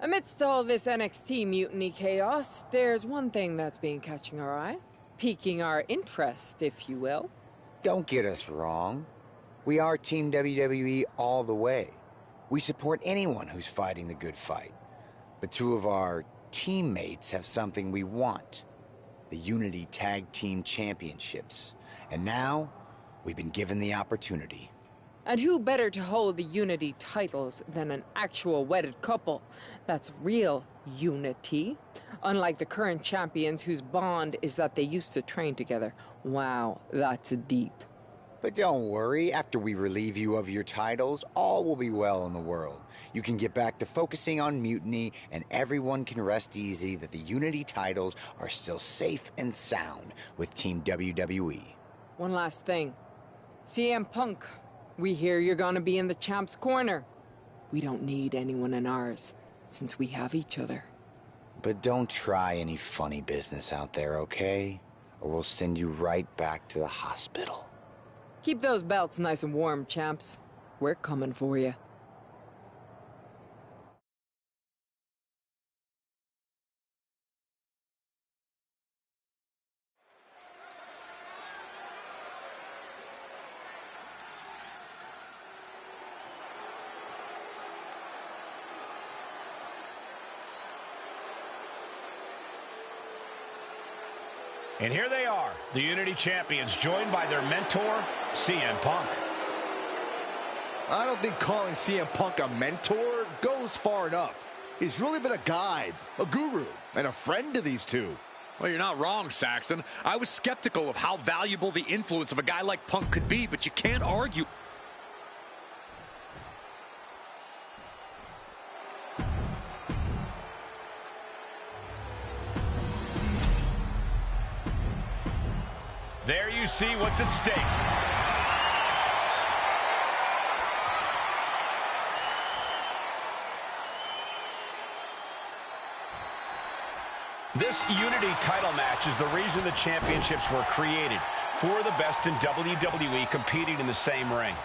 Amidst all this NXT mutiny chaos, there's one thing that's been catching our eye. Piquing our interest, if you will. Don't get us wrong. We are Team WWE all the way. We support anyone who's fighting the good fight. But two of our teammates have something we want. The Unity Tag Team Championships. And now, we've been given the opportunity. And who better to hold the Unity titles than an actual wedded couple? That's real unity. Unlike the current champions whose bond is that they used to train together. Wow, that's deep. But don't worry, after we relieve you of your titles, all will be well in the world. You can get back to focusing on Mutiny, and everyone can rest easy that the Unity titles are still safe and sound with Team WWE. One last thing. CM Punk, we hear you're gonna be in the champ's corner. We don't need anyone in ours, since we have each other. But don't try any funny business out there, okay? Or we'll send you right back to the hospital. Keep those belts nice and warm, champs. We're coming for you. And here they are, the Unity Champions, joined by their mentor, CM Punk. I don't think calling CM Punk a mentor goes far enough. He's really been a guide, a guru, and a friend to these two. Well, you're not wrong, Saxton. I was skeptical of how valuable the influence of a guy like Punk could be, but you can't argue. There you see what's at stake. This Unity title match is the reason the championships were created. For the best in WWE competing in the same ring.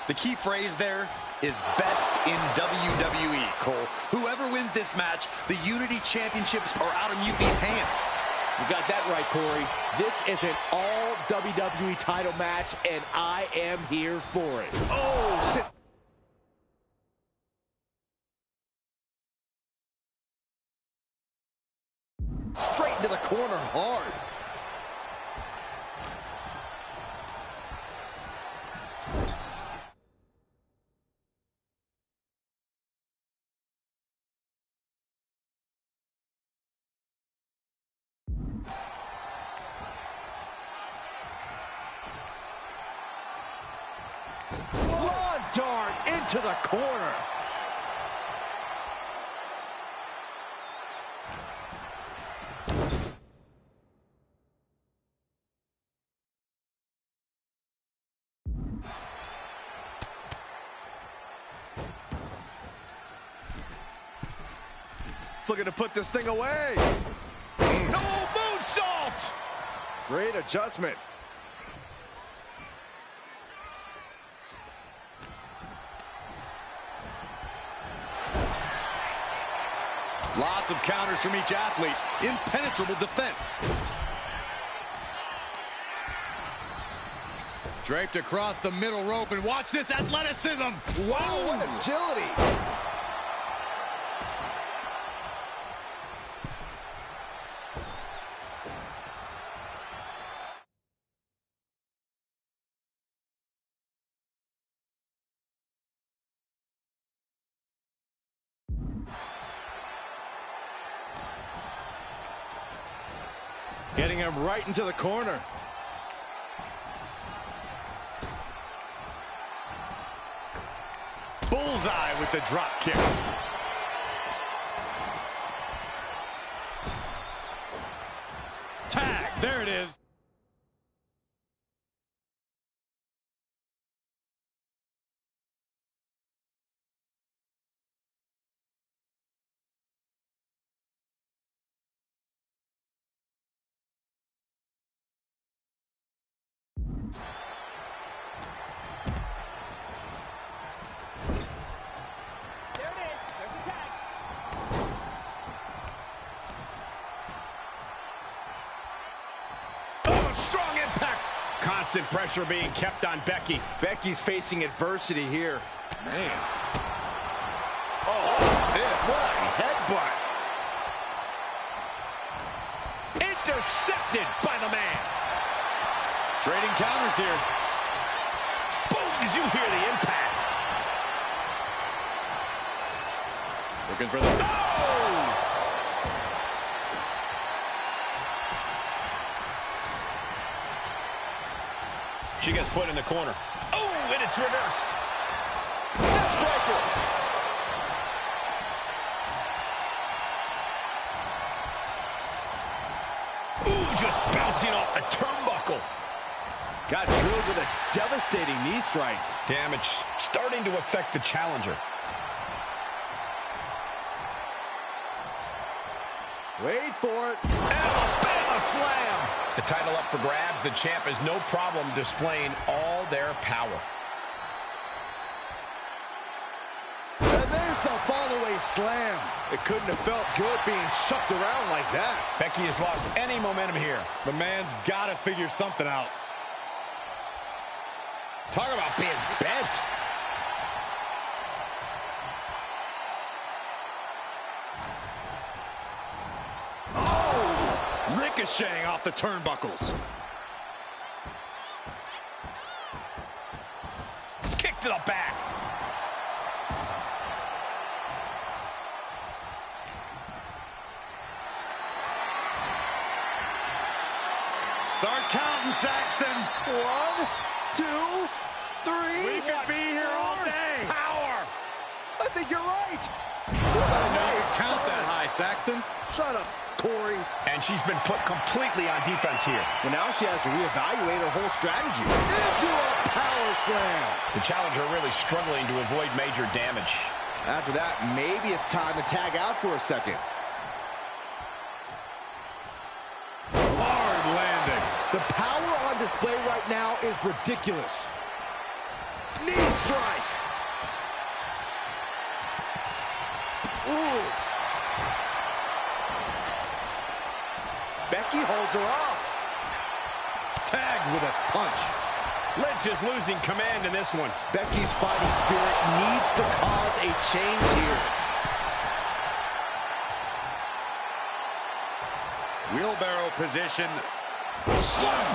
The key phrase there is best in WWE, Cole. Whoever wins this match, the Unity Championships are out of Unity's hands. You got that right, Corey. This is an all WWE title match, and I am here for it. Oh, shit. Straight into the corner hard. Lawn dart into the corner. Looking to put this thing away. No moonsault! Great adjustment. Lots of counters from each athlete. Impenetrable defense. Draped across the middle rope, and watch this athleticism. Wow, what agility. Getting him right into the corner. Bullseye with the drop kick. Tag, there it is. Constant pressure being kept on Becky. Becky's facing adversity here. Man. Oh, this, what a headbutt. Intercepted by the man. Trading counters here. Boom, did you hear the impact? Looking for the... Oh! She gets put in the corner. Oh, and it's reversed. Neckbreaker. Ooh, just bouncing off the turnbuckle. Got drilled with a devastating knee strike. Damage starting to affect the challenger. Wait for it. Alabama slam. The title up for grabs. The champ has no problem displaying all their power. And there's the fall-away slam. It couldn't have felt good being shucked around like that. Becky has lost any momentum here. The man's got to figure something out. Talk about being bent. Oh! Ricocheting off the turnbuckles. Kick to the back. Start counting, Saxton. 1, 2, 3. We could be here all day. Power. I think you're right. Count that high, Saxton. Shut up, Corey. And she's been put completely on defense here. Well, now she has to reevaluate her whole strategy. Into a power slam. The challenger really struggling to avoid major damage. After that, maybe it's time to tag out for a second. Hard landing. The power on display right now is ridiculous. Knee strike. Ooh. Becky holds her off. Tagged with a punch. Lynch is losing command in this one. Becky's fighting spirit needs to cause a change here. Wheelbarrow position.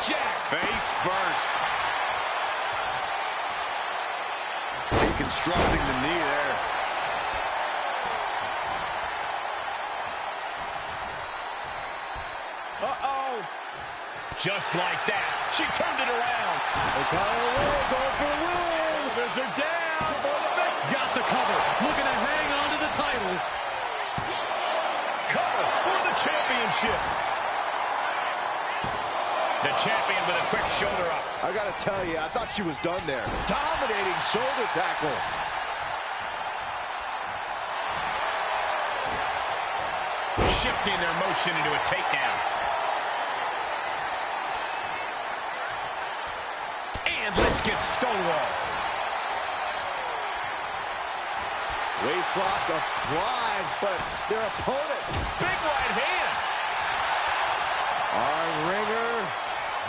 Jack. Face first. Deconstructing the knee there. Uh-oh. Just like that. She turned it around. They call her away, going for the win. Shoulders are down for the big. Got the cover. Looking to hang on to the title. Cover for the championship. The champion with a quick shoulder up. I gotta tell you, I thought she was done there. Dominating shoulder tackle. Shifting their motion into a takedown. And Lynch gets stonewalled. Waistlock applied, but their opponent. Big right hand. Arm wringer.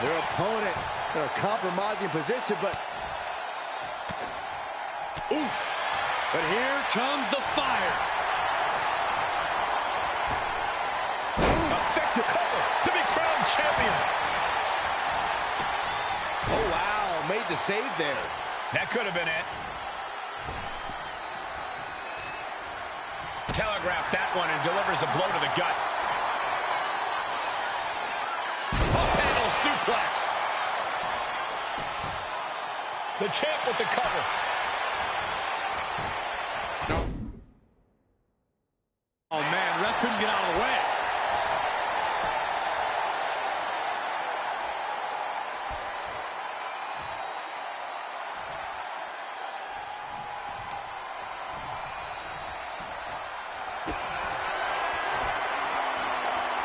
Their opponent in a compromising position, but... Oof. But here comes the fire. Effective cover to be crowned champion. Oh, wow. Made the save there. That could have been it. Telegraphed that one and delivers a blow to the gut. A panel suplex. The champ with the cover. Oh, man, ref couldn't get out of the way.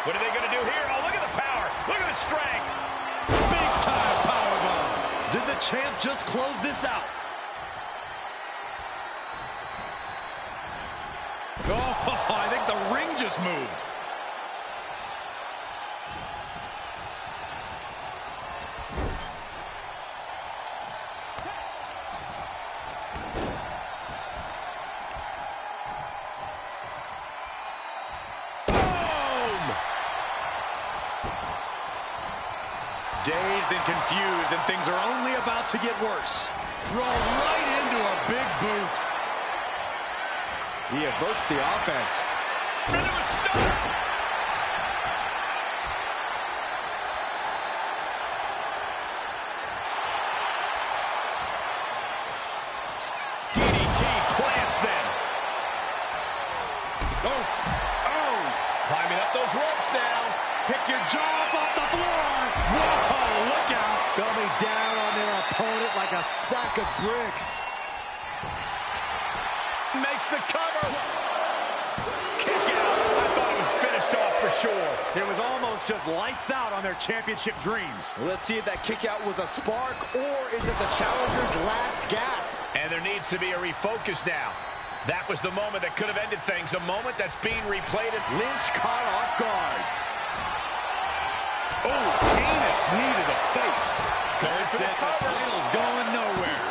What are they going to do here? Oh, look at the power. Look at the strength. Big time powerbomb. Did the champ just close this out? Oh, I think the ring just moved. Dazed and confused, and things are only about to get worse. Roll right into a big boot. He averts the offense. Into a stunner. DDT plants them. Oh. Climbing up those ropes now. Pick your jaw up off the floor. Whoa, look out. Coming down on their opponent like a sack of bricks. Makes the cover. Kick out. I thought it was finished off for sure. It was almost just lights out on their championship dreams. Well, let's see if that kick out was a spark or is it the challenger's last gasp. And there needs to be a refocus now. That was the moment that could have ended things. A moment that's being replayed. Lynch caught off guard. Oh, heinous knee to the face. Going for the cover. The title's going nowhere.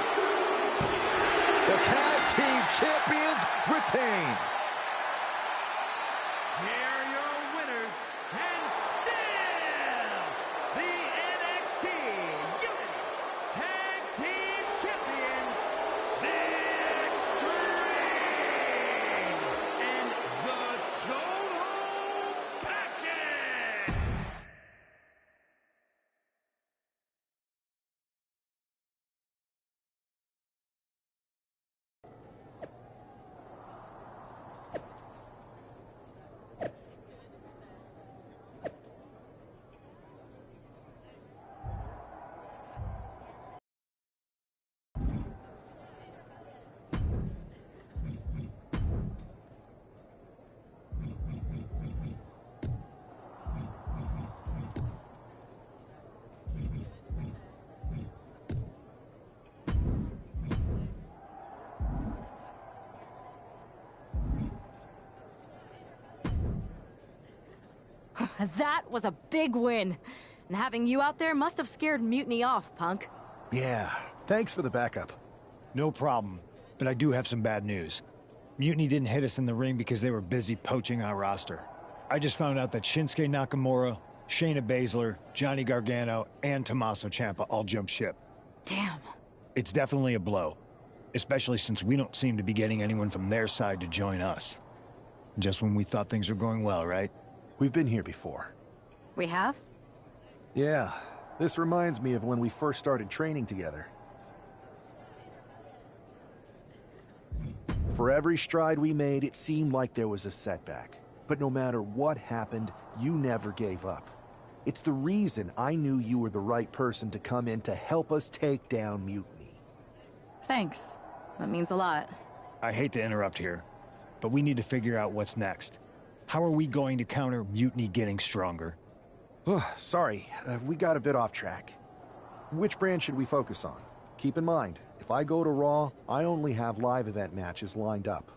The tag team champions retain. Here are your winners, and still the NXT Unity Tag Team Champions, The Extreme, and the Total Package. That was a big win. And having you out there must have scared Mutiny off, Punk. Yeah, thanks for the backup. No problem, but I do have some bad news. Mutiny didn't hit us in the ring because they were busy poaching our roster. I just found out that Shinsuke Nakamura, Shayna Baszler, Johnny Gargano, and Tommaso Ciampa all jumped ship. Damn. It's definitely a blow, especially since we don't seem to be getting anyone from their side to join us. Just when we thought things were going well, right? We've been here before. We have? Yeah, this reminds me of when we first started training together. For every stride we made, it seemed like there was a setback. But no matter what happened, you never gave up. It's the reason I knew you were the right person to come in to help us take down Mutiny. Thanks. That means a lot. I hate to interrupt here, but we need to figure out what's next. How are we going to counter Mutiny getting stronger? Sorry, we got a bit off track. Which brand should we focus on? Keep in mind, if I go to Raw, I only have live event matches lined up.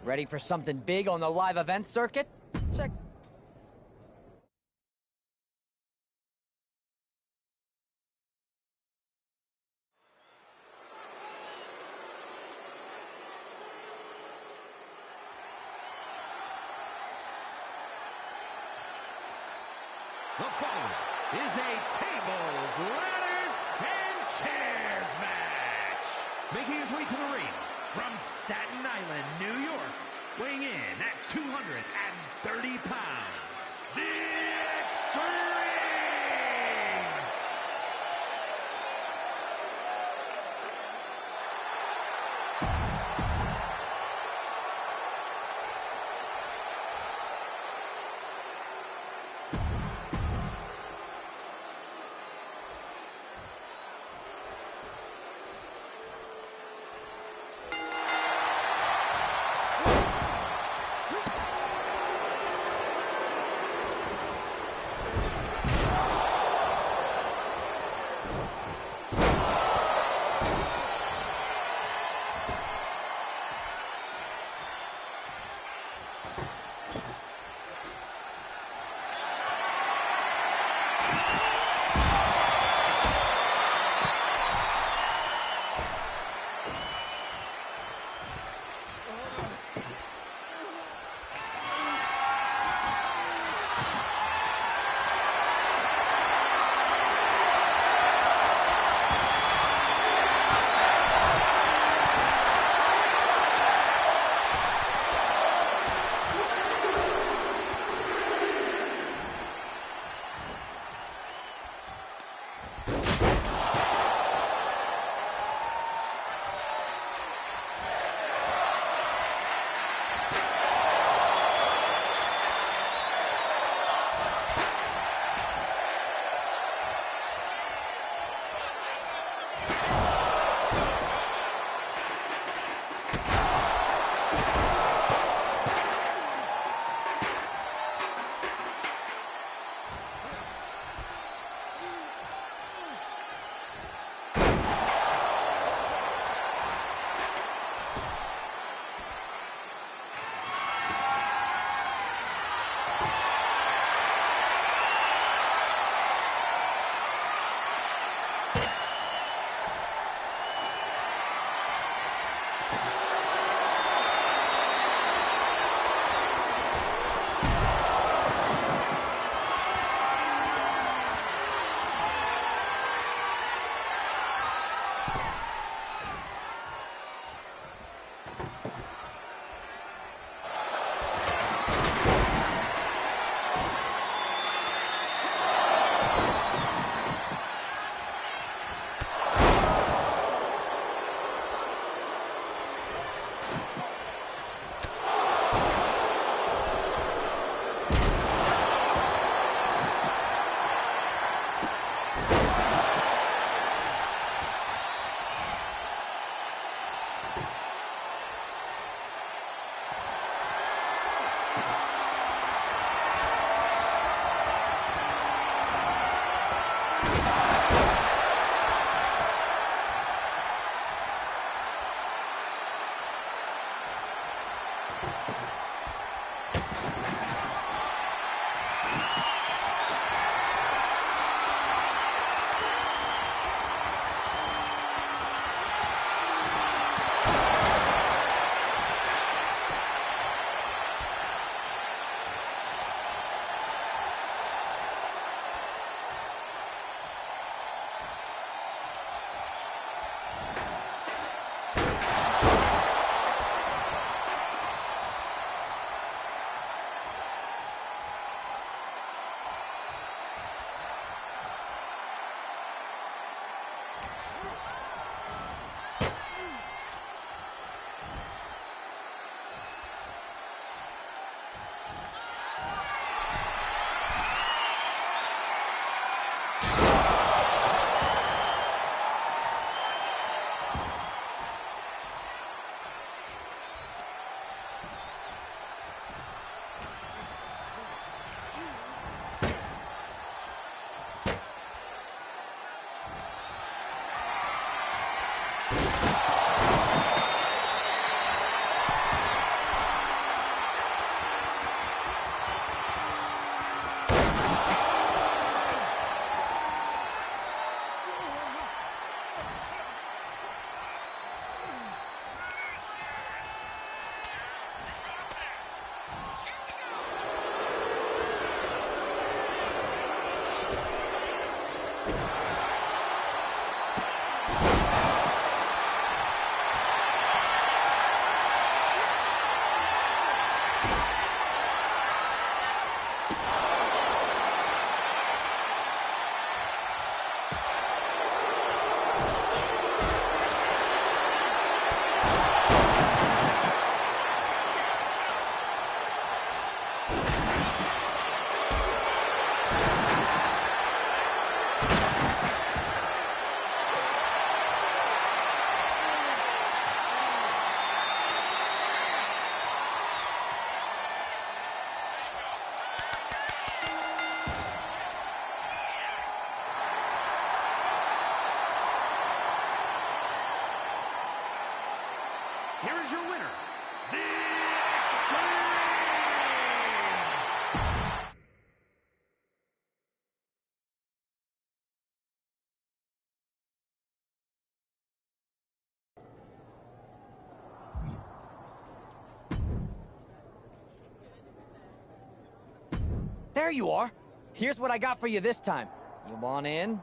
Ready for something big on the live event circuit? Check. The following is a tables, ladders, and chairs match. Making his way to the ring from Staten Island, New York, weighing in at 230 pounds, The Extreme! Here is your winner, the There you are. Here's what I got for you this time. You want in?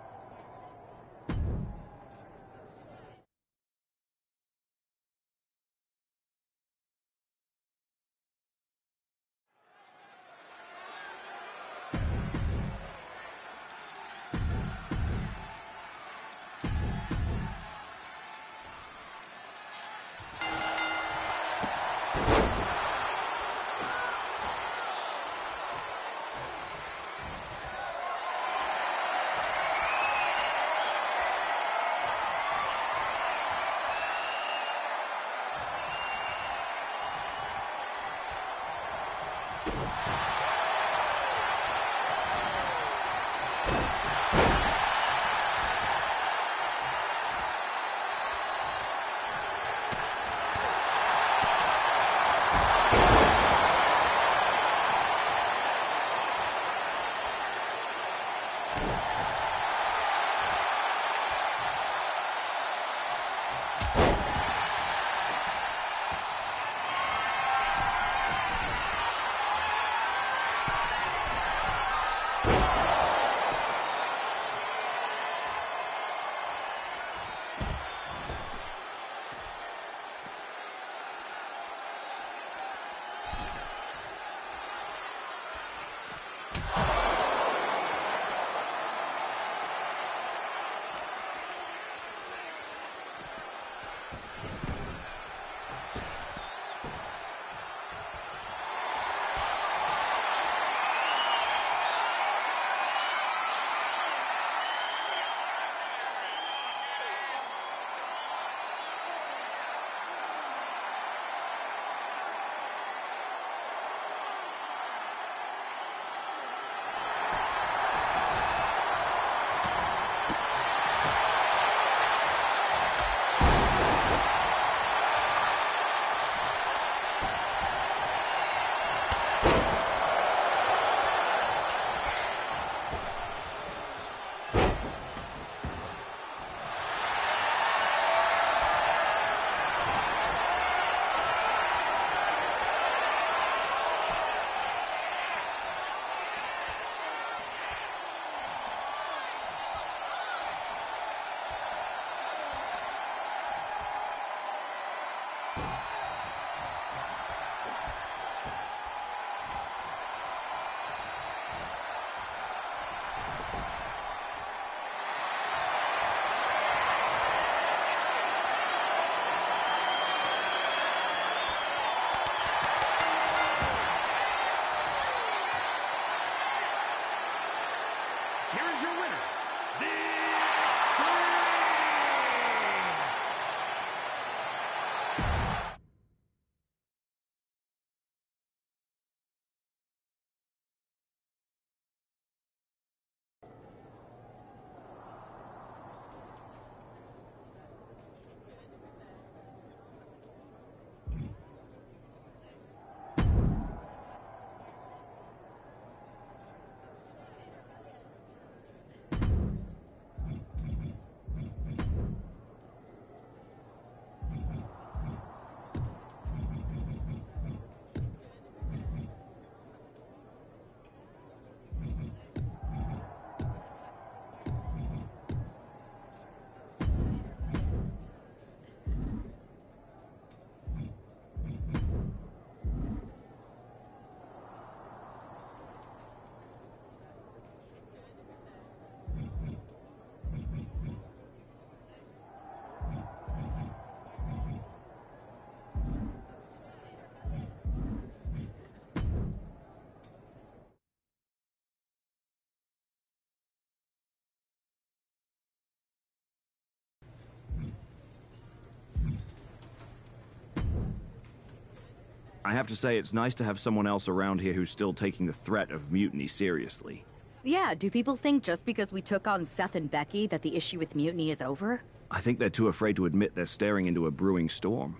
I have to say it's nice to have someone else around here who's still taking the threat of mutiny seriously. Yeah, do people think just because we took on Seth and Becky that the issue with mutiny is over? I think they're too afraid to admit they're staring into a brewing storm.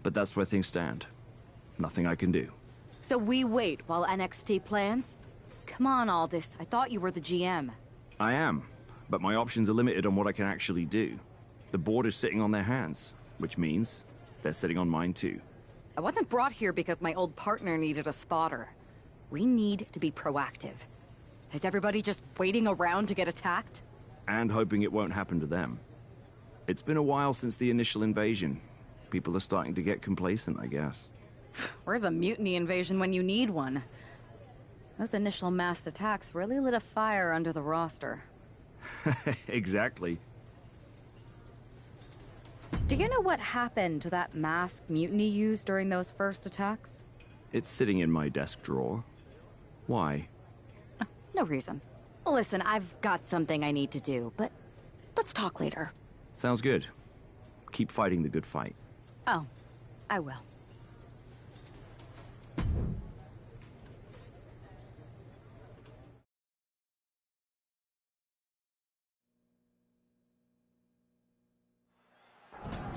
But that's where things stand. Nothing I can do. So we wait while NXT plans? Come on, Aldis. I thought you were the GM. I am, but my options are limited on what I can actually do. The board is sitting on their hands, which means they're sitting on mine too. I wasn't brought here because my old partner needed a spotter. We need to be proactive. Is everybody just waiting around to get attacked? And hoping it won't happen to them. It's been a while since the initial invasion. People are starting to get complacent, I guess. Where's a mutiny invasion when you need one? Those initial mass attacks really lit a fire under the roster. Exactly. Do you know what happened to that masked mutiny used during those first attacks? It's sitting in my desk drawer. Why? No reason. Listen, I've got something I need to do, but let's talk later. Sounds good. Keep fighting the good fight. Oh, I will.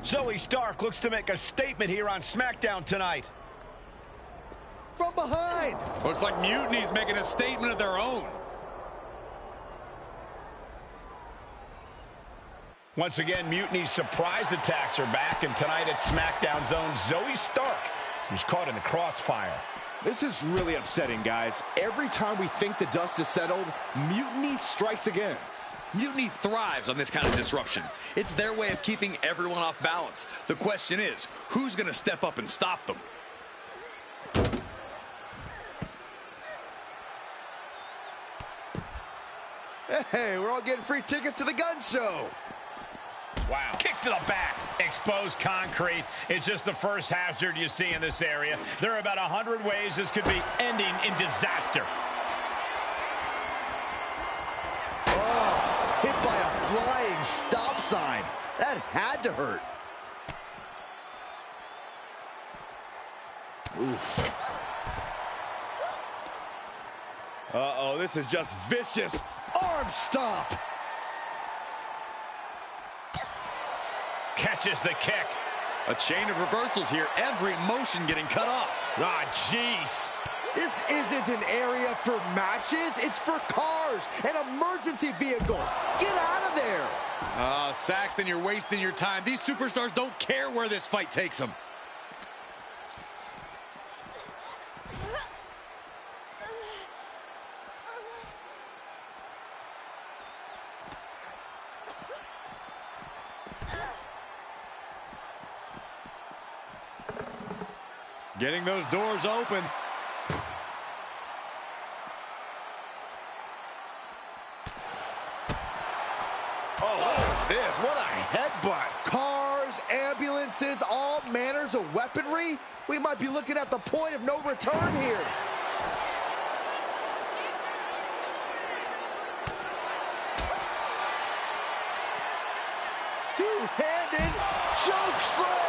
Zoe Stark looks to make a statement here on SmackDown tonight. From behind! Looks like Mutiny's making a statement of their own. Once again, Mutiny's surprise attacks are back, and tonight at SmackDown's own Zoe Stark, who's caught in the crossfire. This is really upsetting, guys. Every time we think the dust is settled, Mutiny strikes again. Mutiny thrives on this kind of disruption. It's their way of keeping everyone off balance. The question is, who's going to step up and stop them? Hey, we're all getting free tickets to the gun show. Wow. Kick to the back. Exposed concrete. It's just the first hazard you see in this area. There are about 100 ways this could be ending in disaster. Oh, hit by a flying stop sign. That had to hurt. Oof. Uh-oh, this is just vicious. Arm stomp. Catches the kick. A chain of reversals here. Every motion getting cut off. Ah, jeez. This isn't an area for matches. It's for cars and emergency vehicles. Get out of there. Saxton, you're wasting your time. These superstars don't care where this fight takes them. Getting those doors open. Oh, this, what a headbutt. Cars, ambulances, all manners of weaponry. We might be looking at the point of no return here. Two-handed choke slam.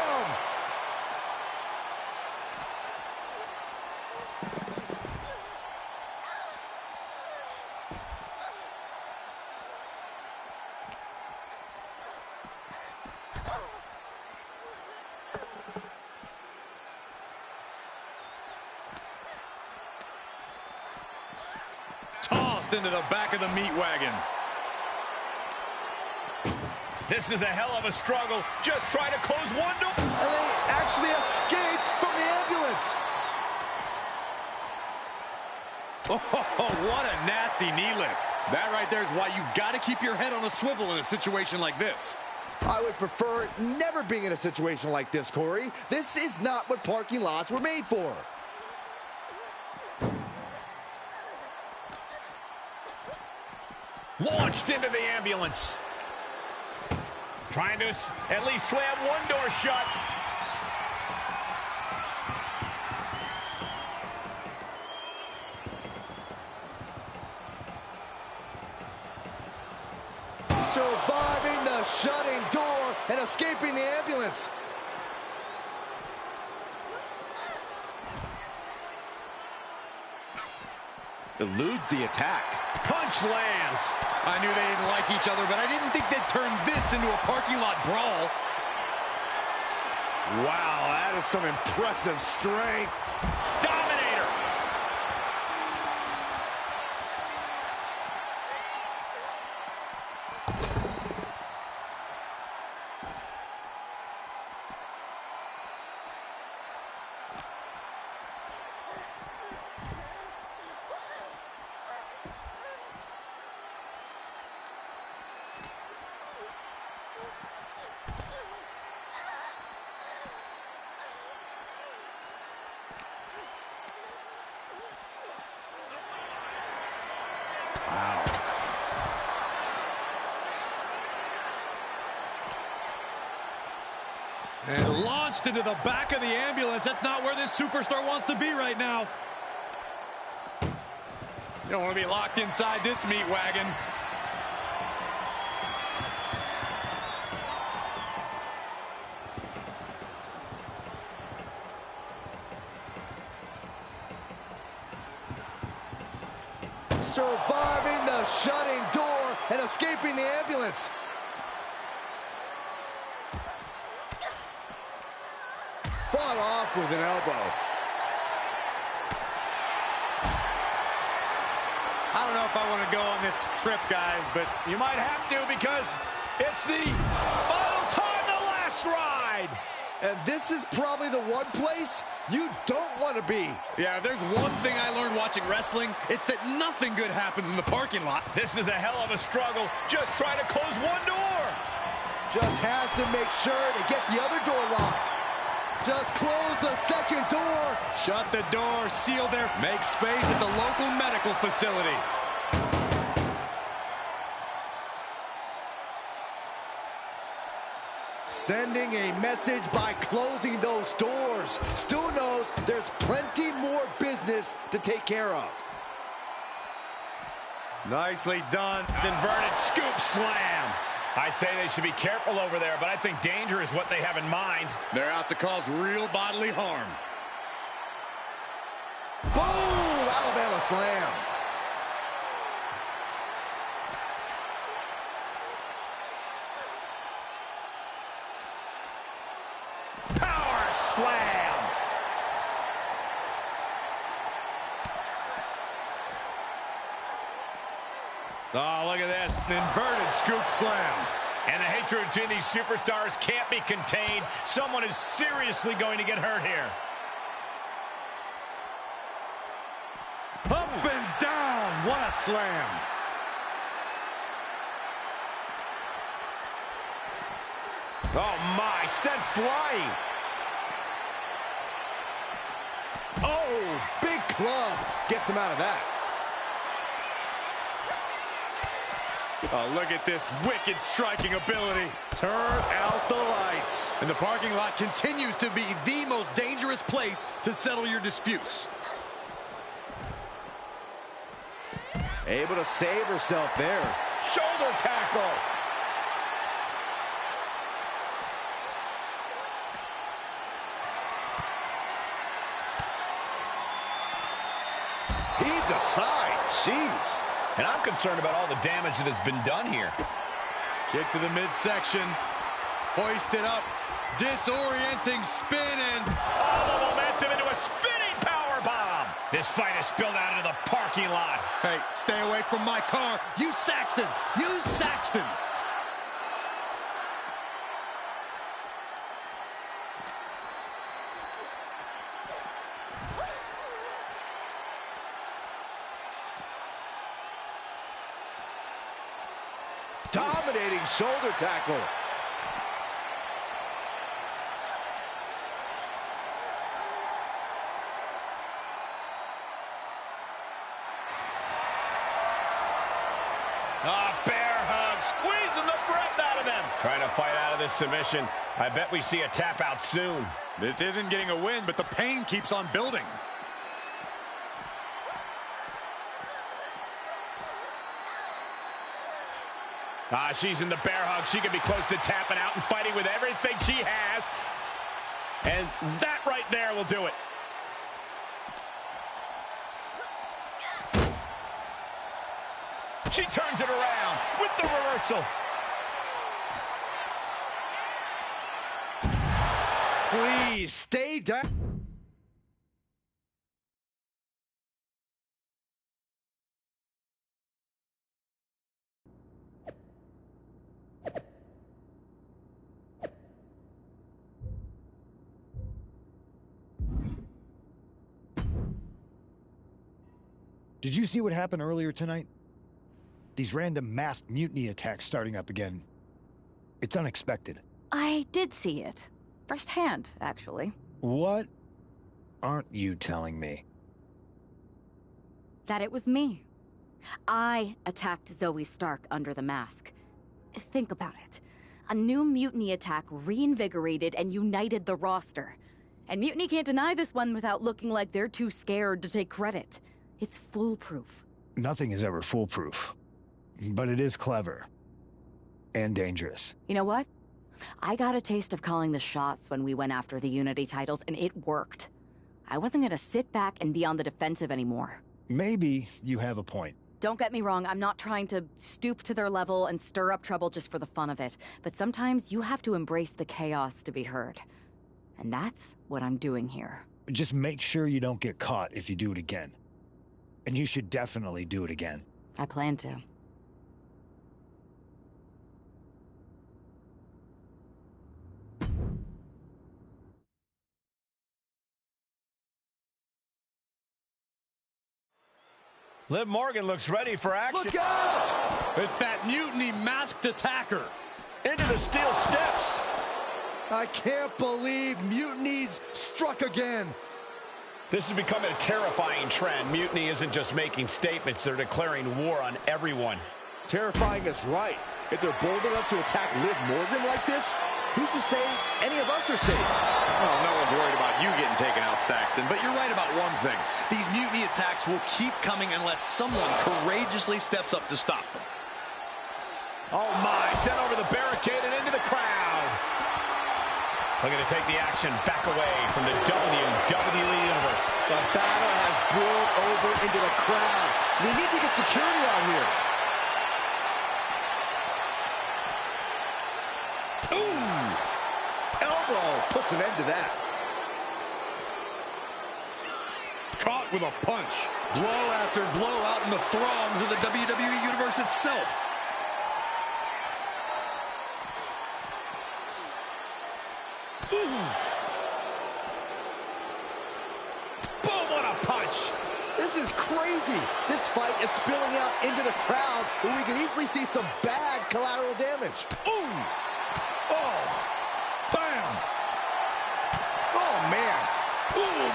Tossed into the back of the meat wagon. This is a hell of a struggle. Just try to close one door. And they actually escaped from the ambulance. Oh, what a nasty knee lift. That right there is why you've got to keep your head on a swivel in a situation like this. I would prefer never being in a situation like this, Corey. This is not what parking lots were made for. Launched into the ambulance. Trying to at least slam one door shut. Surviving the shutting door and escaping the ambulance. Eludes the attack. Punch lands. I knew they didn't like each other, but I didn't think they'd turn this into a parking lot brawl. Wow, that is some impressive strength. Dominator. Wow. And launched into the back of the ambulance. That's not where this superstar wants to be right now. You don't want to be locked inside this meat wagon. Surviving the shutting door and escaping the ambulance. Fought off with an elbow. I don't know if I want to go on this trip, guys, but you might have to because it's the final time, the last ride. And this is probably the one place you don't want to be. Yeah, if there's one thing I learned watching wrestling, it's that nothing good happens in the parking lot. This is a hell of a struggle. Just try to close one door. Just has to make sure to get the other door locked. Just close the second door. Shut the door, seal there. Make space at the local medical facility. Sending a message by closing those doors. Stu knows there's plenty more business to take care of. Nicely done. Inverted scoop slam. I'd say they should be careful over there, but I think danger is what they have in mind. They're out to cause real bodily harm. Boom! Alabama slam. Power slam. Oh, look at this. Inverted scoop slam. And the hatred between these superstars can't be contained. Someone is seriously going to get hurt here. Up and down. What a slam. Oh, my. Sent flying. Oh, big club. Gets him out of that. Oh, look at this wicked striking ability. Turn out the lights. And the parking lot continues to be the most dangerous place to settle your disputes. Able to save herself there. Shoulder tackle. Heave to side. Jeez. And I'm concerned about all the damage that has been done here. Kick to the midsection. Hoisted up. Disorienting spin and... all the momentum into a spinning powerbomb. This fight has spilled out into the parking lot. Hey, stay away from my car. You Saxtons. You Saxtons. Dominating shoulder tackle. Bear hug, squeezing the breath out of them. Trying to fight out of this submission. I bet we see a tap out soon. This isn't getting a win, but the pain keeps on building. She's in the bear hug. She could be close to tapping out and fighting with everything she has. And that right there will do it. She turns it around with the reversal. Please, stay down. Did you see what happened earlier tonight? These random masked mutiny attacks starting up again. It's unexpected. I did see it. Firsthand, actually. What aren't you telling me? That it was me. I attacked Zoe Stark under the mask. Think about it. A new mutiny attack reinvigorated and united the roster. And Mutiny can't deny this one without looking like they're too scared to take credit. It's foolproof. Nothing is ever foolproof. But it is clever. And dangerous. You know what? I got a taste of calling the shots when we went after the Unity titles, and it worked. I wasn't gonna sit back and be on the defensive anymore. Maybe you have a point. Don't get me wrong, I'm not trying to stoop to their level and stir up trouble just for the fun of it. But sometimes you have to embrace the chaos to be heard. And that's what I'm doing here. Just make sure you don't get caught if you do it again. And you should definitely do it again. I plan to. Liv Morgan looks ready for action. Look out! It's that Mutiny masked attacker. Into the steel steps. I can't believe Mutiny's struck again. This is becoming a terrifying trend. Mutiny isn't just making statements, they're declaring war on everyone. Terrifying is right. If they're bold enough to attack Liv Morgan like this, who's to say any of us are safe? Well, no one's worried about you getting taken out, Saxton, but you're right about one thing. These mutiny attacks will keep coming unless someone courageously steps up to stop them. Oh my, sent over the barricade and into the crowd. Looking to take the action back away from the WWE Universe. The battle has boiled over into the crowd. We need to get security out here. Ooh! Elbow puts an end to that. Caught with a punch. Blow after blow out in the throngs of the WWE Universe itself. Ooh. Boom, what a punch. This is crazy. This fight is spilling out into the crowd where we can easily see some bad collateral damage. Ooh. Oh. Bam. Oh, man. Boom.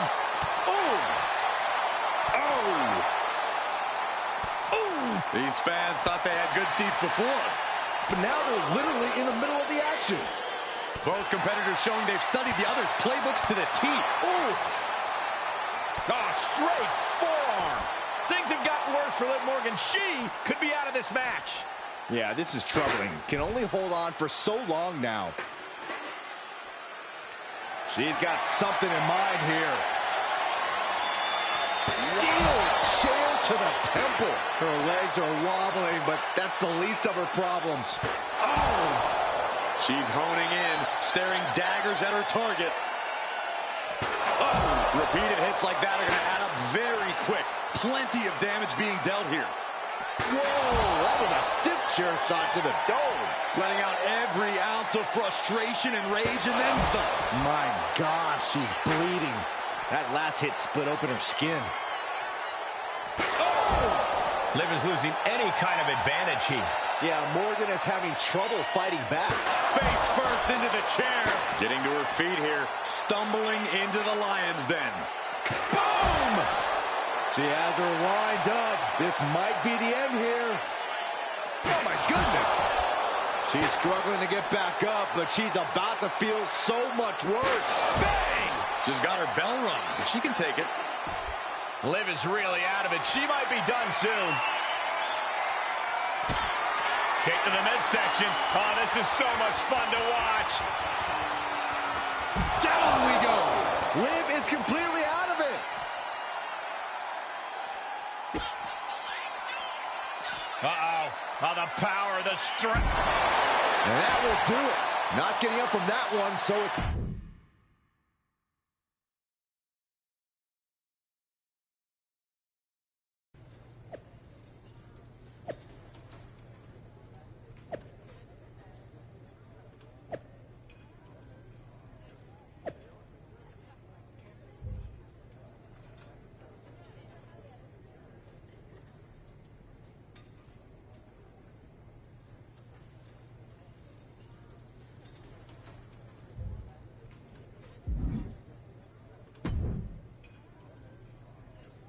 Oh. Oh. Ooh. These fans thought they had good seats before. But now they're literally in the middle of the action. Both competitors showing they've studied the other's playbooks to the teeth. Oof. Oh, straight forearm. Things have gotten worse for Liv Morgan. She could be out of this match. Yeah, this is troubling. Can only hold on for so long now. She's got something in mind here. Steel chair to the temple. Her legs are wobbling, but that's the least of her problems. Oh! She's honing in, staring daggers at her target. Oh! Repeated hits like that are going to add up very quick. Plenty of damage being dealt here. Whoa, that was a stiff chair shot to the dome. Letting out every ounce of frustration and rage and then some. My God, she's bleeding. That last hit split open her skin. Oh! Liv is losing any kind of advantage here. Yeah, Morgan is having trouble fighting back. Face first into the chair. Getting to her feet here. Stumbling into the lion's den. Boom! She has her lined up. This might be the end here. Oh, my goodness. She's struggling to get back up, but she's about to feel so much worse. Bang! She's got her bell rung, but she can take it. Liv is really out of it. She might be done soon. Kick to the midsection. Oh, this is so much fun to watch. Down we go. Liv is completely out of it. Uh-oh. Oh, the power, the strength. And that will do it. Not getting up from that one, so it's...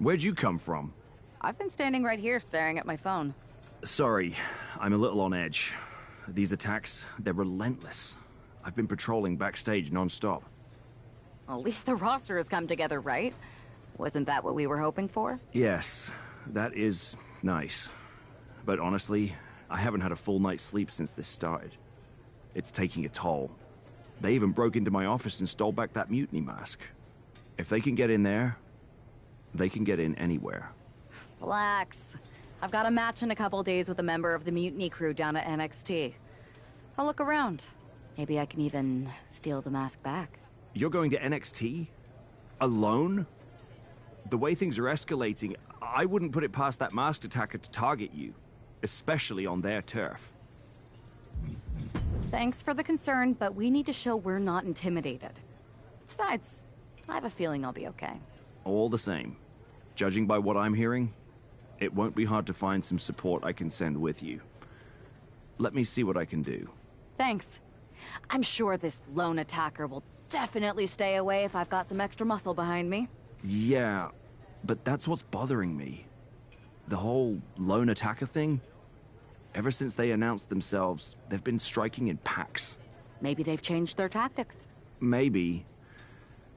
Where'd you come from? I've been standing right here staring at my phone. Sorry, I'm a little on edge. These attacks, they're relentless. I've been patrolling backstage non-stop. Well, at least the roster has come together, right? Wasn't that what we were hoping for? Yes, that is nice. But honestly, I haven't had a full night's sleep since this started. It's taking a toll. They even broke into my office and stole back that mutiny mask. If they can get in there, they can get in anywhere. Relax. I've got a match in a couple days with a member of the mutiny crew down at NXT. I'll look around. Maybe I can even steal the mask back. You're going to NXT? Alone? The way things are escalating, I wouldn't put it past that masked attacker to target you, especially on their turf. Thanks for the concern, but we need to show we're not intimidated. Besides, I have a feeling I'll be okay. All the same, judging by what I'm hearing, it won't be hard to find some support I can send with you. Let me see what I can do. Thanks. I'm sure this lone attacker will definitely stay away if I've got some extra muscle behind me. Yeah, but that's what's bothering me. The whole lone attacker thing? Ever since they announced themselves, they've been striking in packs. Maybe they've changed their tactics. Maybe,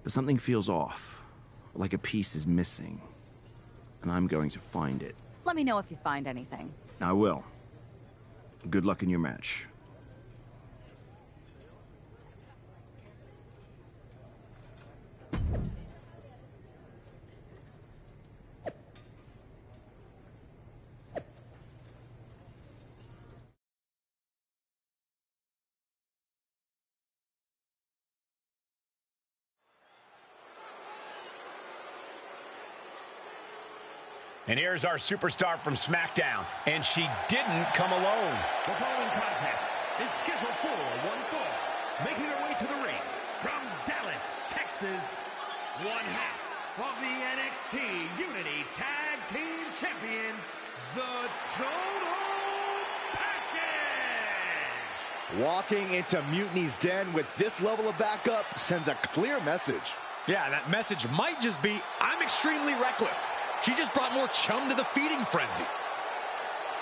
but something feels off. Like a piece is missing. And I'm going to find it. Let me know if you find anything. I will. Good luck in your match. And here's our superstar from SmackDown, and she didn't come alone. The following contest is scheduled for one fall. Making her way to the ring from Dallas, Texas, one half of the NXT Unity Tag Team Champions, the Total Package. Walking into Mutiny's den with this level of backup sends a clear message. Yeah, that message might just be, I'm extremely reckless. She just brought more chum to the feeding frenzy.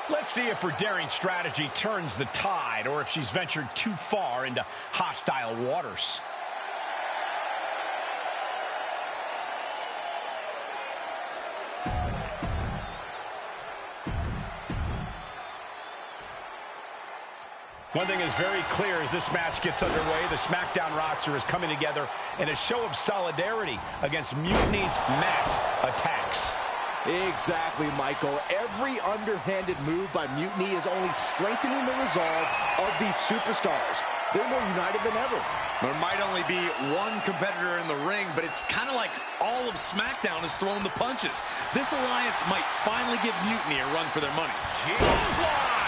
Let's see if her daring strategy turns the tide or if she's ventured too far into hostile waters. One thing is very clear as this match gets underway, the SmackDown roster is coming together in a show of solidarity against Mutiny's mass attacks. Exactly, Michael. Every underhanded move by Mutiny is only strengthening the resolve of these superstars. They're more united than ever. There might only be one competitor in the ring, but it's kind of like all of SmackDown is throwing the punches. This alliance might finally give Mutiny a run for their money. Clothesline!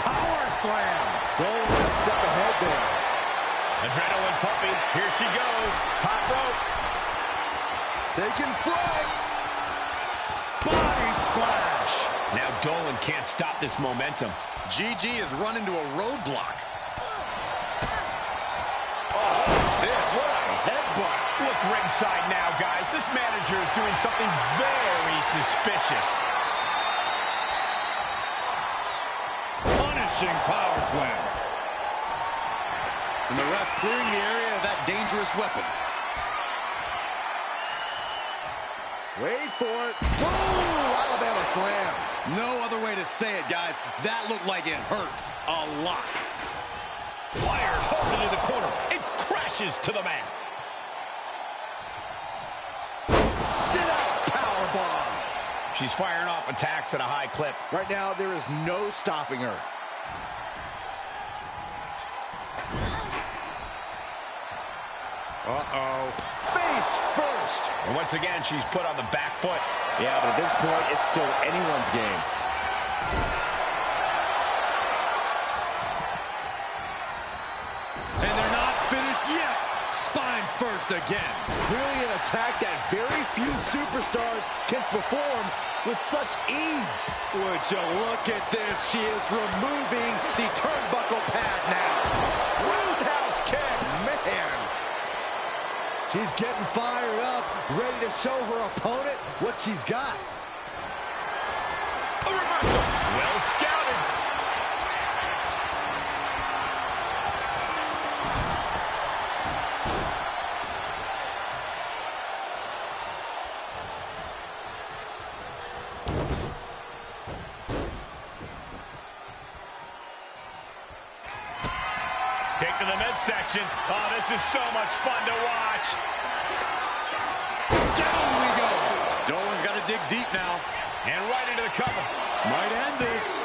Power slam. Going a step ahead there. Adrenaline pumping. Here she goes. Top rope. Taking flight. Body splash. Now Dolan can't stop this momentum. GG has run into a roadblock. Oh, this, what a headbutt. Look ringside now, guys. This manager is doing something very suspicious. Power slam. And the ref clearing the area of that dangerous weapon. Wait for it. Boom! Alabama slam. No other way to say it, guys. That looked like it hurt a lot. Fired. Into the corner. It crashes to the mat. Sit-out powerbomb. She's firing off attacks at a high clip. Right now, there is no stopping her. Uh-oh. Face first. And once again, she's put on the back foot. Yeah, but at this point, it's still anyone's game. And they're not finished yet. Spine first again. Clearly an attack that very few superstars can perform with such ease. Would you look at this? She is removing the turnbuckle pad now. Roundhouse kick, man. She's getting fired up, ready to show her opponent what she's got. A reversal. Well scouted. Kick to the midsection. Oh, this is so much fun to watch. Down we go. Dolan's got to dig deep now. And right into the cover. Might end this.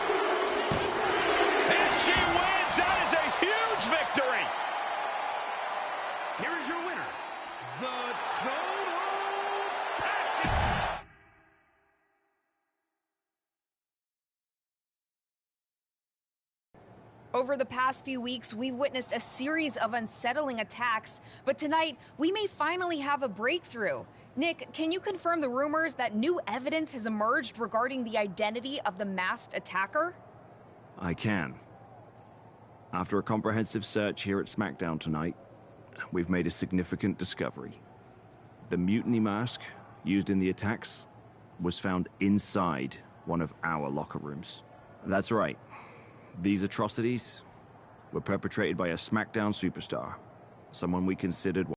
And she wins. That is a huge victory. Here is your winner, the Total Package. Over the past few weeks, we've witnessed a series of unsettling attacks, but tonight, we may finally have a breakthrough. Nick, can you confirm the rumors that new evidence has emerged regarding the identity of the masked attacker? I can. After a comprehensive search here at SmackDown tonight, we've made a significant discovery. The mutiny mask used in the attacks was found inside one of our locker rooms. That's right. These atrocities were perpetrated by a SmackDown superstar, someone we considered.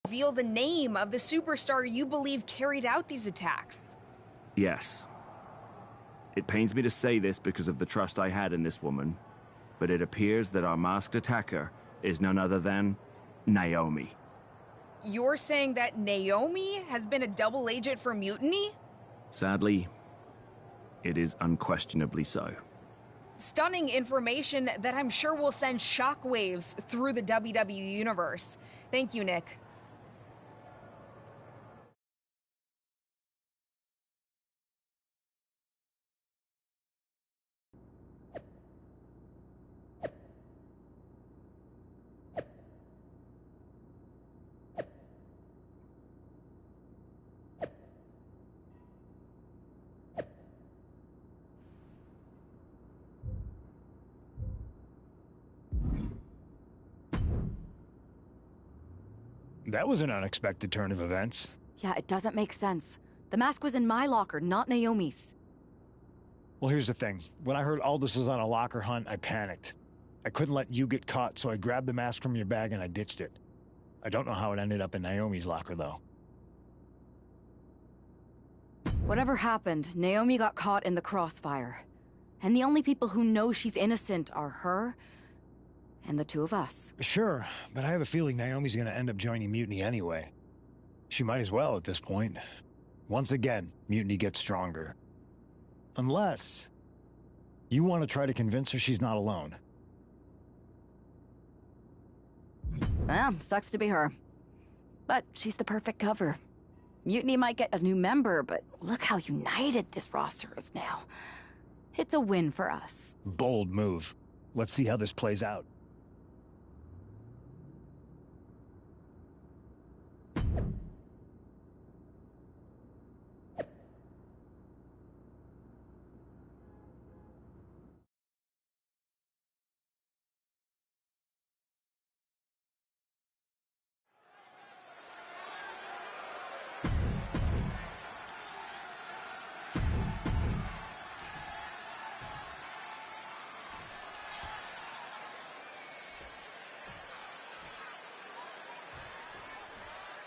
Reveal the name of the superstar you believe carried out these attacks. Yes. It pains me to say this because of the trust I had in this woman, but it appears that our masked attacker is none other than Naomi. You're saying that Naomi has been a double agent for Mutiny? Sadly, it is unquestionably so. Stunning information that I'm sure will send shockwaves through the WWE universe. Thank you, Nick. That was an unexpected turn of events. Yeah, it doesn't make sense. The mask was in my locker, not Naomi's. Well, here's the thing. When I heard Aldous was on a locker hunt, I panicked. I couldn't let you get caught, so I grabbed the mask from your bag and I ditched it. I don't know how it ended up in Naomi's locker, though. Whatever happened, Naomi got caught in the crossfire. And the only people who know she's innocent are her and the two of us. Sure, but I have a feeling Naomi's gonna end up joining Mutiny anyway. She might as well at this point. Once again, Mutiny gets stronger. Unless you want to try to convince her she's not alone. Well, sucks to be her. But she's the perfect cover. Mutiny might get a new member, but look how united this roster is now. It's a win for us. Bold move. Let's see how this plays out.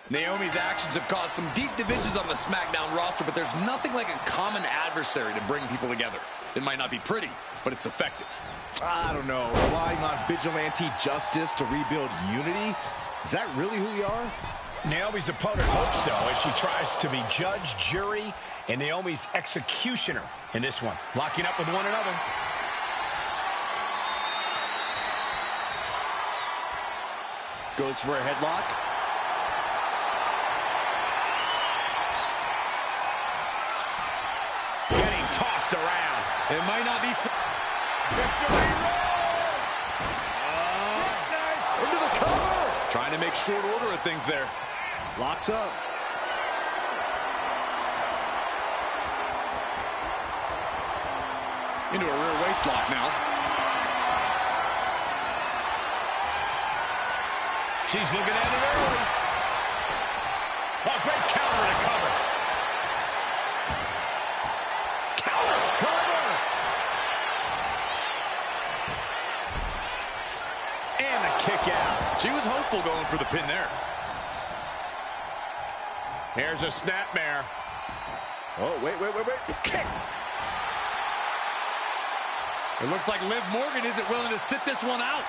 Naomi's actions have caused some deep divisions on the SmackDown roster, but there's nothing like a common adversary to bring people together. It might not be pretty, but it's effective. I don't know. Relying on vigilante justice to rebuild unity? Is that really who we are? Naomi's opponent hopes so, as she tries to be judge, jury, and Naomi's executioner in this one. Locking up with one another. Goes for a headlock. Getting tossed around. It might not be... Victory roll! Into the cover! Trying to make short order of things there. Locks up. Into a rear waist lock now. She's looking at it early. Oh, great counter to cover. Cover! And a kick out. She was hopeful going for the pin there. Here's a snapmare. Oh, wait. Kick. It looks like Liv Morgan isn't willing to sit this one out.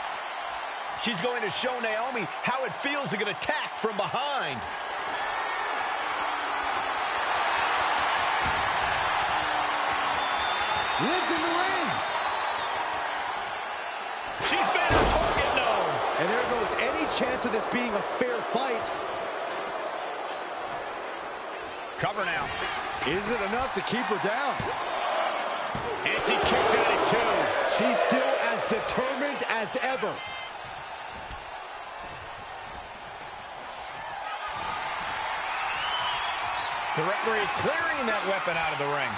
She's going to show Naomi how it feels to get attacked from behind. Liv's in the ring. She's made her target known. And there goes any chance of this being a fair fight. Cover now. Is it enough to keep her down? And she kicks at it too. She's still as determined as ever. The referee is clearing that weapon out of the ring.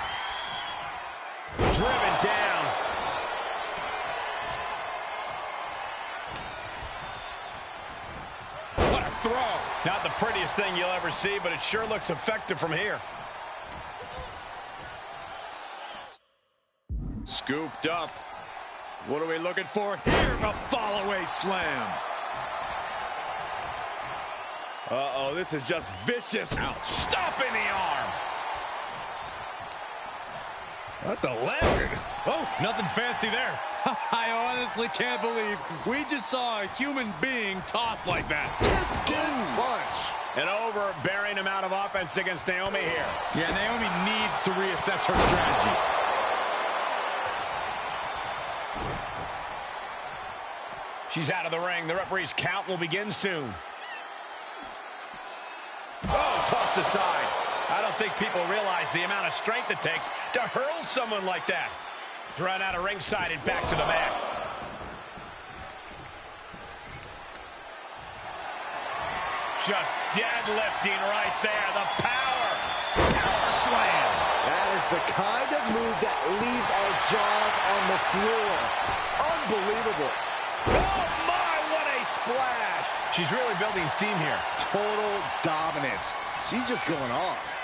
Driven down. What a throw. Not the prettiest thing you'll ever see, but it sure looks effective from here. Scooped up. What are we looking for here? The fall-away slam. Uh-oh, this is just vicious. Ouch. Stomping the arm. What the leg? Oh, nothing fancy there. I honestly can't believe we just saw a human being tossed like that. Discus punch. An overbearing amount of offense against Naomi here. Yeah, Naomi needs to reassess her strategy. She's out of the ring. The referee's count will begin soon. Oh, tossed aside. I don't think people realize the amount of strength it takes to hurl someone like that. Thrown out of ringside and back to the mat. Just deadlifting right there. The power. Power slam. That is the kind of move that leaves our jaws on the floor. Unbelievable. Oh, my, what a splash. She's really building steam here. Total dominance. She's just going off.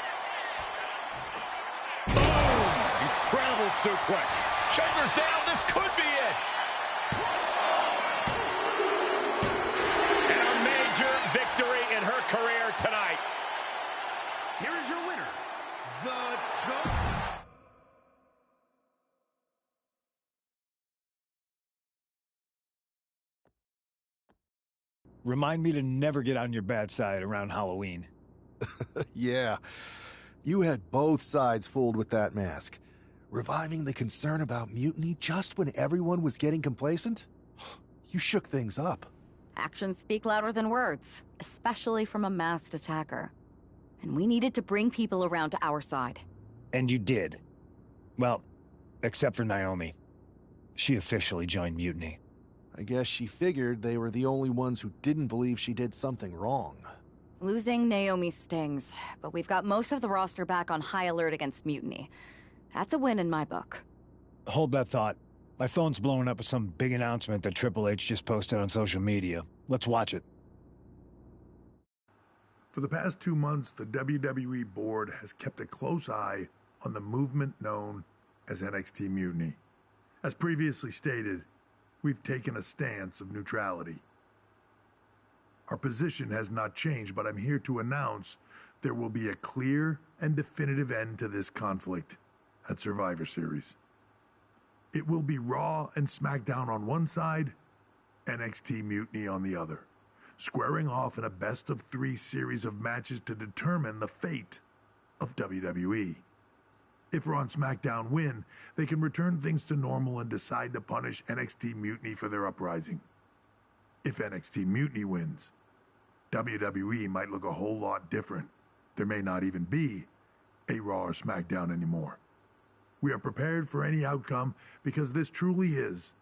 Boom! Incredible suplex. Shoulders down. This could be it. And a major victory in her career tonight. Here is your winner, the Remind me to never get on your bad side around Halloween. Yeah. You had both sides fooled with that mask. Reviving the concern about mutiny just when everyone was getting complacent? You shook things up. Actions speak louder than words, especially from a masked attacker. And we needed to bring people around to our side. And you did. Well, except for Naomi. She officially joined Mutiny. I guess she figured they were the only ones who didn't believe she did something wrong. Losing Naomi stings, but we've got most of the roster back on high alert against Mutiny. That's a win in my book. Hold that thought. My phone's blowing up with some big announcement that Triple H just posted on social media. Let's watch it. For the past 2 months, the WWE board has kept a close eye on the movement known as NXT Mutiny. As previously stated, we've taken a stance of neutrality. Our position has not changed, but I'm here to announce there will be a clear and definitive end to this conflict at Survivor Series. It will be Raw and SmackDown on one side, NXT Mutiny on the other, squaring off in a best-of-3 series of matches to determine the fate of WWE. If Raw and SmackDown win, they can return things to normal and decide to punish NXT Mutiny for their uprising. If NXT Mutiny wins, WWE might look a whole lot different. There may not even be a Raw or SmackDown anymore. We are prepared for any outcome because this truly is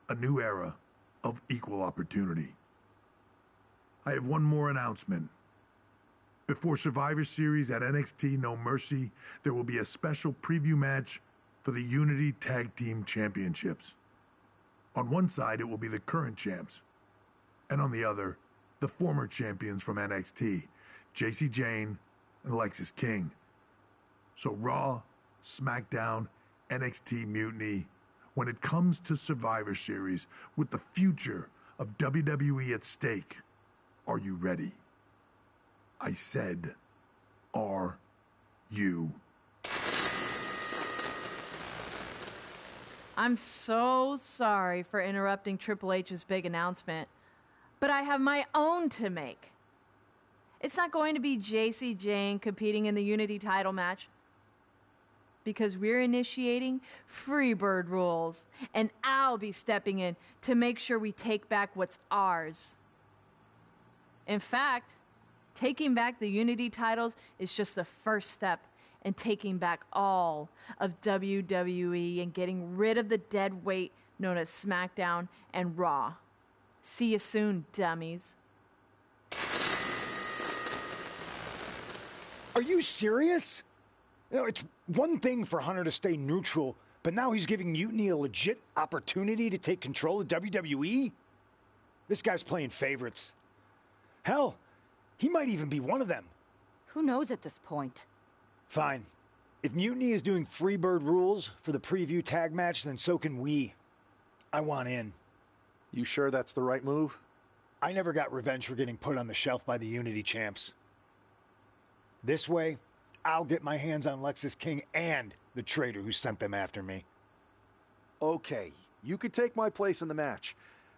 a new era of equal opportunity. I have one more announcement. Before Survivor Series at NXT No Mercy, there will be a special preview match for the Unity Tag Team Championships. On one side, it will be the current champs, and on the other, the former champions from NXT, Jacy Jayne and Lexis King. So Raw, SmackDown, NXT Mutiny, when it comes to Survivor Series, with the future of WWE at stake, are you ready? I said, are you? I'm so sorry for interrupting Triple H's big announcement, but I have my own to make. It's not going to be Jacy Jayne competing in the Unity title match, because we're initiating Freebird rules, and I'll be stepping in to make sure we take back what's ours. In fact, taking back the Unity titles is just the first step in taking back all of WWE and getting rid of the dead weight known as SmackDown and Raw. See you soon, dummies. Are you serious? You know, it's one thing for Hunter to stay neutral, but now he's giving Mutiny a legit opportunity to take control of WWE? This guy's playing favorites. Hell, he might even be one of them. Who knows at this point? Fine. If Mutiny is doing Freebird rules for the preview tag match, then so can we. I want in. You sure that's the right move? I never got revenge for getting put on the shelf by the Unity champs. This way, I'll get my hands on Lexis King and the traitor who sent them after me. Okay, you could take my place in the match,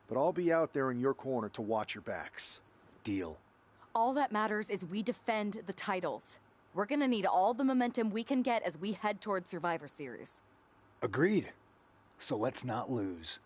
but I'll be out there in your corner to watch your backs. Deal. All that matters is we defend the titles. We're gonna need all the momentum we can get as we head toward Survivor Series. Agreed. So let's not lose.